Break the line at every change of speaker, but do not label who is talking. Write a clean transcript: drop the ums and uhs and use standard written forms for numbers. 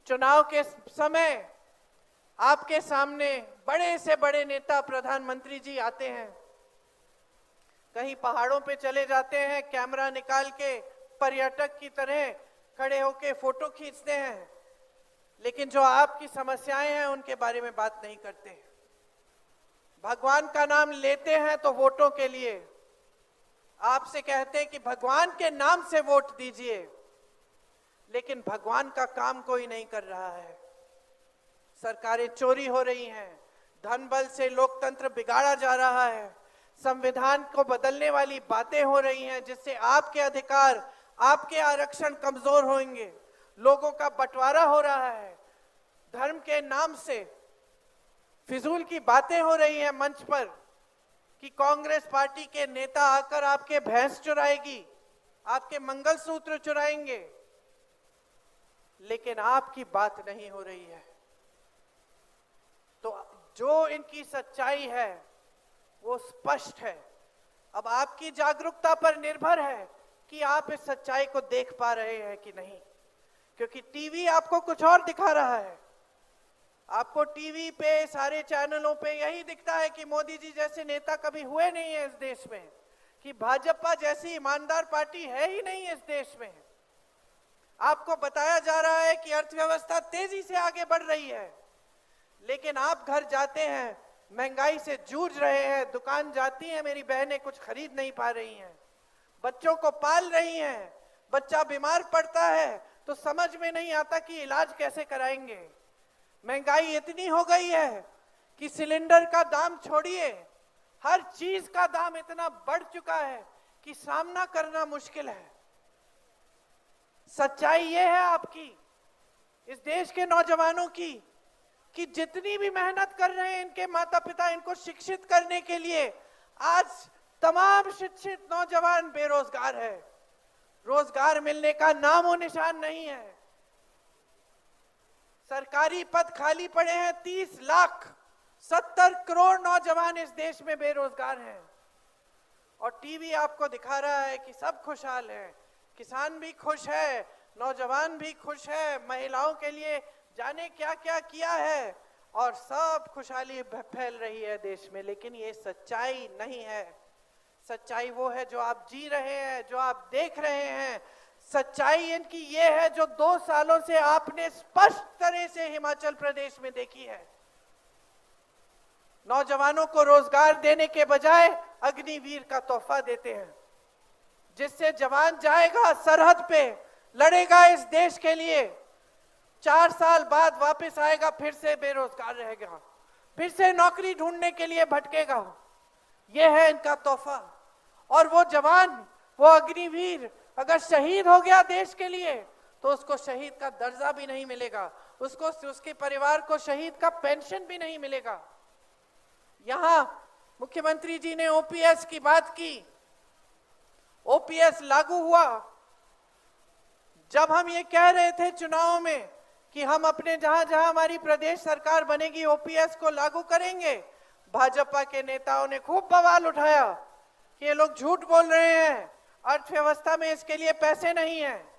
चुनाव के समय आपके सामने बड़े से बड़े नेता प्रधानमंत्री जी आते हैं, कहीं पहाड़ों पे चले जाते हैं, कैमरा निकाल के पर्यटक की तरह खड़े होके फोटो खींचते हैं, लेकिन जो आपकी समस्याएं हैं उनके बारे में बात नहीं करते। भगवान का नाम लेते हैं तो वोटों के लिए, आपसे कहते हैं कि भगवान के नाम से वोट दीजिए, लेकिन भगवान का काम कोई नहीं कर रहा है। सरकारें चोरी हो रही हैं, धन बल से लोकतंत्र बिगाड़ा जा रहा है, संविधान को बदलने वाली बातें हो रही हैं जिससे आपके अधिकार, आपके आरक्षण कमजोर होंगे, लोगों का बंटवारा हो रहा है, धर्म के नाम से फिजूल की बातें हो रही हैं मंच पर कि कांग्रेस पार्टी के नेता आकर आपके भैंस चुराएगी, आपके मंगलसूत्र चुराएंगे, लेकिन आपकी बात नहीं हो रही है। तो जो इनकी सच्चाई है वो स्पष्ट है। अब आपकी जागरूकता पर निर्भर है कि आप इस सच्चाई को देख पा रहे हैं कि नहीं, क्योंकि टीवी आपको कुछ और दिखा रहा है। आपको टीवी पे, सारे चैनलों पे यही दिखता है कि मोदी जी जैसे नेता कभी हुए नहीं है इस देश में, कि भाजपा जैसी ईमानदार पार्टी है ही नहीं इस देश में। आपको बताया जा रहा है कि अर्थव्यवस्था तेजी से आगे बढ़ रही है, लेकिन आप घर जाते हैं, महंगाई से जूझ रहे हैं, दुकान जाती हैं, मेरी बहनें कुछ खरीद नहीं पा रही हैं, बच्चों को पाल रही हैं, बच्चा बीमार पड़ता है तो समझ में नहीं आता कि इलाज कैसे कराएंगे। महंगाई इतनी हो गई है कि सिलेंडर का दाम छोड़िए, हर चीज का दाम इतना बढ़ चुका है कि सामना करना मुश्किल है। सच्चाई ये है आपकी, इस देश के नौजवानों की, कि जितनी भी मेहनत कर रहे हैं इनके माता पिता इनको शिक्षित करने के लिए, आज तमाम शिक्षित नौजवान बेरोजगार है, रोजगार मिलने का नामो निशान नहीं है। सरकारी पद खाली पड़े हैं, 30 लाख, 70 करोड़ नौजवान इस देश में बेरोजगार हैं। और टीवी आपको दिखा रहा है कि सब खुशहाल है, किसान भी खुश है, नौजवान भी खुश है, महिलाओं के लिए जाने क्या क्या किया है, और सब खुशहाली फैल रही है देश में। लेकिन ये सच्चाई नहीं है। सच्चाई वो है जो आप जी रहे हैं, जो आप देख रहे हैं। सच्चाई इनकी ये है जो 2 सालों से आपने स्पष्ट तरह से हिमाचल प्रदेश में देखी है। नौजवानों को रोजगार देने के बजाय अग्निवीर का तोहफा देते हैं, जिससे जवान जाएगा सरहद पे, लड़ेगा इस देश के लिए, 4 साल बाद वापस आएगा, फिर से बेरोजगार रहेगा, फिर से नौकरी ढूंढने के लिए भटकेगा। यह है इनका तोहफा। और वो जवान, वो अग्निवीर अगर शहीद हो गया देश के लिए तो उसको शहीद का दर्जा भी नहीं मिलेगा, उसको, उसके परिवार को शहीद का पेंशन भी नहीं मिलेगा। यहां मुख्यमंत्री जी ने ओपीएस की बात की, ओपीएस लागू हुआ। जब हम ये कह रहे थे चुनाव में कि हम अपने जहां जहां हमारी प्रदेश सरकार बनेगी ओपीएस को लागू करेंगे, भाजपा के नेताओं ने खूब बवाल उठाया कि ये लोग झूठ बोल रहे हैं, अर्थव्यवस्था में इसके लिए पैसे नहीं है।